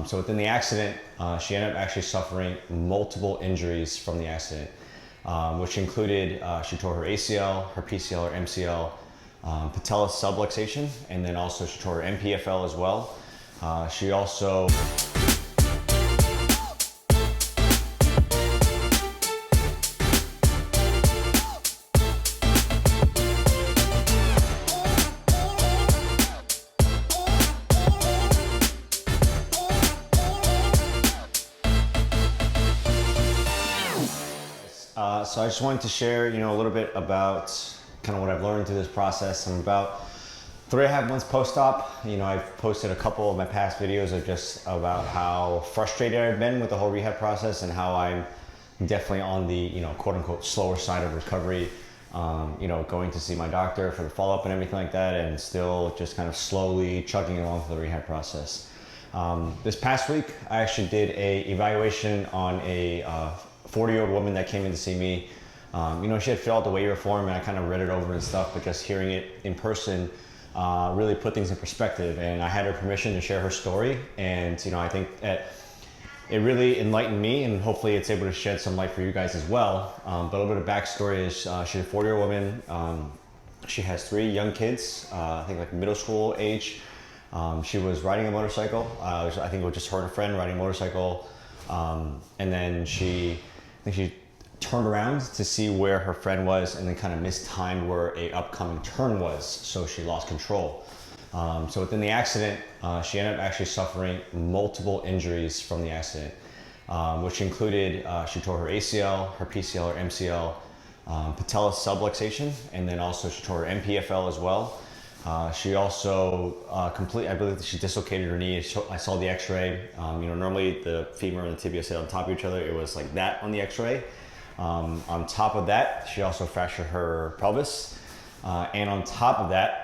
So within the accident, she ended up actually suffering multiple injuries from the accident, which included she tore her ACL, her PCL or MCL, patella subluxation, and then also she tore her MPFL as well. She also so I just wanted to share, a little bit about kind of what I've learned through this process. I'm about 3.5 months post-op. I've posted a couple of my past videos of just about how frustrated I've been with the whole rehab process and how I'm definitely on the, quote unquote, slower side of recovery. Going to see my doctor for the follow-up and everything like that, and still just kind of slowly chugging along through the rehab process. This past week, I actually did a evaluation on a 40-year-old woman that came in to see me. She had filled out the waiver form and I kind of read it over and stuff, but just hearing it in person really put things in perspective. And I had her permission to share her story. And, I think that it really enlightened me, and hopefully it's able to shed some light for you guys as well. But a little bit of backstory is she's a 40-year-old woman. She has 3 young kids, I think like middle school age. She was riding a motorcycle. I think it was just her and a friend riding a motorcycle. And then she turned around to see where her friend was and then kind of mistimed where a upcoming turn was, so she lost control. So within the accident, she ended up actually suffering multiple injuries from the accident, which included she tore her ACL, her PCL or MCL, patella subluxation, and then also she tore her MPFL as well. She also I believe that she dislocated her knee. I saw the x-ray. Normally the femur and the tibia sit on top of each other. It was like that on the x-ray. On top of that, she also fractured her pelvis. And on top of that,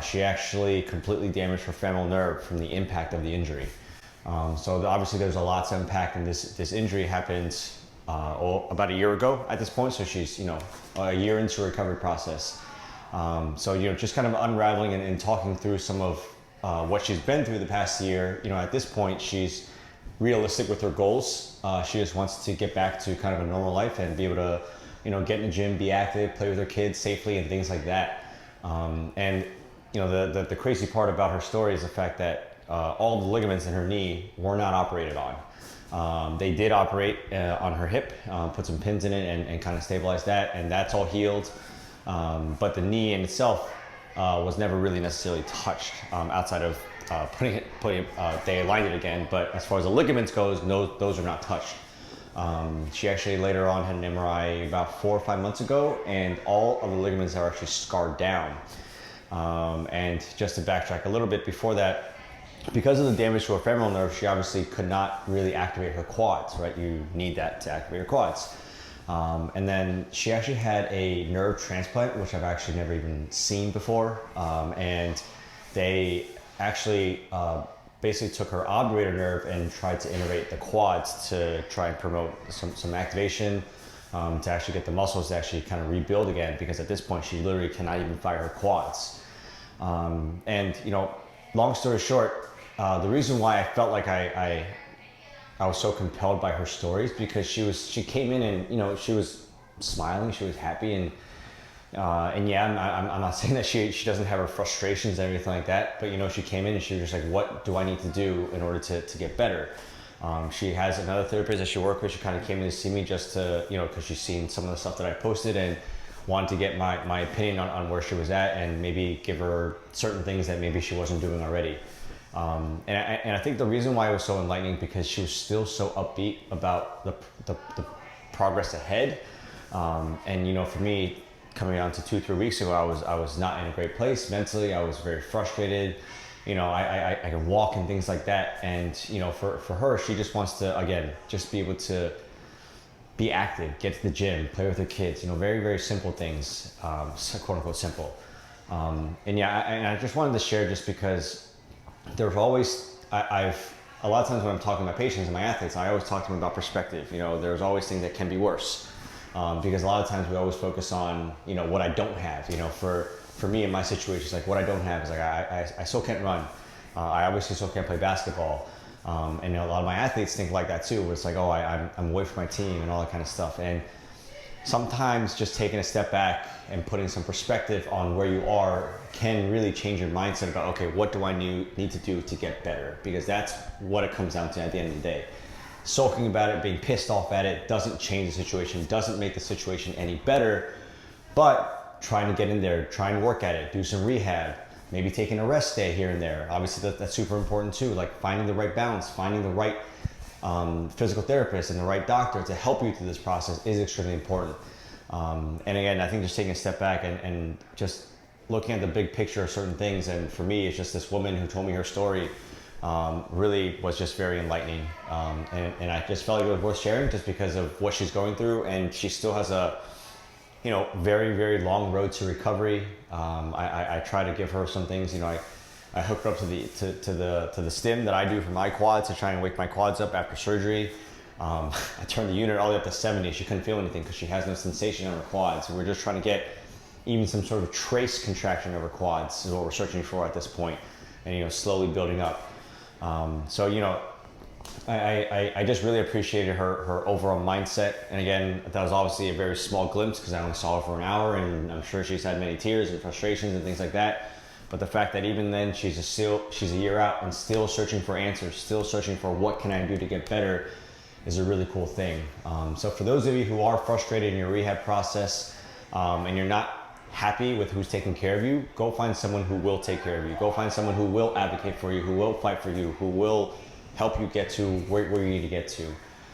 she actually completely damaged her femoral nerve from the impact of the injury. So obviously there's a lot to unpack, and this injury happened about a year ago at this point. So she's, a year into her recovery process. So, just kind of unraveling and talking through some of what she's been through the past year. At this point, she's realistic with her goals. She just wants to get back to kind of a normal life and be able to, get in the gym, be active, play with her kids safely and things like that. And the crazy part about her story is the fact that all the ligaments in her knee were not operated on. They did operate on her hip, put some pins in it and kind of stabilize that, and that's all healed. But the knee in itself was never really necessarily touched outside of they aligned it again. But as far as the ligaments goes, those are not touched. She actually later on had an MRI about 4 or 5 months ago, and all of the ligaments are actually scarred down. And just to backtrack a little bit before that, because of the damage to her femoral nerve, she obviously could not really activate her quads, right? You need that to activate your quads. And then she actually had a nerve transplant, which I've actually never even seen before. And they actually basically took her obturator nerve and tried to innervate the quads to try and promote some activation, to actually get the muscles to actually kind of rebuild again, because at this point she literally cannot even fire her quads. And long story short, the reason why I felt like I was so compelled by her stories, because she came in and she was smiling, she was happy, and yeah, I'm not saying that she doesn't have her frustrations and everything like that, but she came in and she was just like, what do I need to do in order to get better? She has another therapist that she worked with. She kind of came in to see me just to because she's seen some of the stuff that I posted and wanted to get my opinion on where she was at, and maybe give her certain things that maybe she wasn't doing already. And I think the reason why it was so enlightening, because she was still so upbeat about the progress ahead. And for me, coming on to 2-3 weeks ago, I was not in a great place mentally. I was very frustrated. I can walk and things like that. And for her, she just wants to, again, just be able to be active, get to the gym, play with her kids. Very, very simple things, quote unquote simple. And I just wanted to share, just because there's always, a lot of times when I'm talking to my patients and my athletes, I always talk to them about perspective. There's always things that can be worse, because a lot of times we always focus on, what I don't have. For me in my situation, it's like what I don't have is like I still can't run. I obviously still can't play basketball. And a lot of my athletes think like that too, where it's like, oh, I'm away from my team and all that kind of stuff. And sometimes just taking a step back and putting some perspective on where you are can really change your mindset about, okay, what do I need to do to get better? Because that's what it comes down to at the end of the day. Sulking about it, being pissed off at it doesn't change the situation, doesn't make the situation any better, but trying to get in there, trying to work at it, do some rehab, maybe taking a rest day here and there. Obviously that's super important too, like finding the right balance, finding the right physical therapist and the right doctor to help you through this process is extremely important. And again, I think just taking a step back and just looking at the big picture of certain things. And for me, it's just this woman who told me her story really was just very enlightening. And I just felt like it was worth sharing just because of what she's going through. And she still has a, very, very long road to recovery. I try to give her some things, I hooked her up to the stim that I do for my quads to try and wake my quads up after surgery. I turned the unit all the way up to 70. She couldn't feel anything because she has no sensation on her quads. So we're just trying to get even some sort of trace contraction of her quads is what we're searching for at this point, and slowly building up. I just really appreciated her overall mindset. And again, that was obviously a very small glimpse because I only saw her for an hour, and I'm sure she's had many tears and frustrations and things like that. But the fact that even then she's a year out and still searching for answers, still searching for what can I do to get better is a really cool thing. So for those of you who are frustrated in your rehab process and you're not happy with who's taking care of you, go find someone who will take care of you. Go find someone who will advocate for you, who will fight for you, who will help you get to where you need to get to.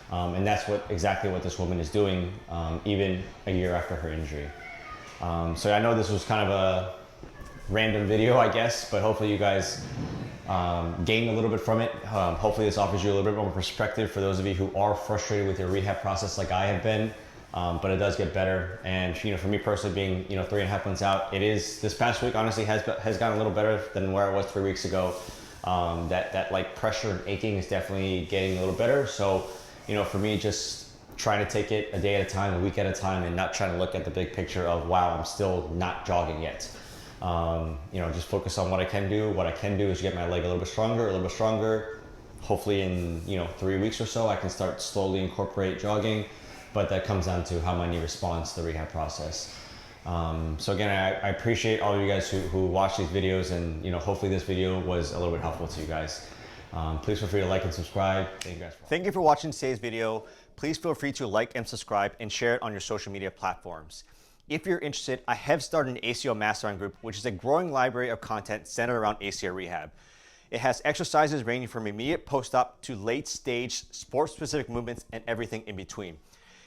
And that's exactly what this woman is doing, even a year after her injury. So I know this was kind of a random video, I guess, but hopefully you guys gain a little bit from it. Hopefully this offers you a little bit more perspective for those of you who are frustrated with your rehab process like I have been, but it does get better. And for me personally, being 3.5 months out, this past week honestly has gotten a little better than where I was 3 weeks ago. That like pressure and aching is definitely getting a little better. So for me, just trying to take it a day at a time, a week at a time, and not trying to look at the big picture of, wow, I'm still not jogging yet. Just focus on what I can do. What I can do is get my leg a little bit stronger. Hopefully in 3 weeks or so, I can start slowly incorporate jogging, but that comes down to how my knee responds to the rehab process. So again, I appreciate all of you guys who watch these videos, and hopefully this video was a little bit helpful to you guys. Please feel free to like and subscribe. Thank you guys. Thank you for watching today's video. Please feel free to like and subscribe and share it on your social media platforms. If you're interested, I have started an ACL Mastermind group, which is a growing library of content centered around ACL Rehab. It has exercises ranging from immediate post-op to late-stage sports-specific movements and everything in between.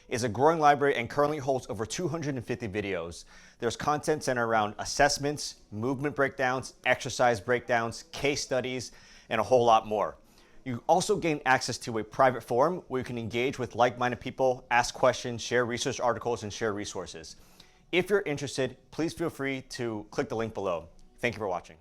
It's a growing library and currently holds over 250 videos. There's content centered around assessments, movement breakdowns, exercise breakdowns, case studies, and a whole lot more. You also gain access to a private forum where you can engage with like-minded people, ask questions, share research articles, and share resources. If you're interested, please feel free to click the link below. Thank you for watching.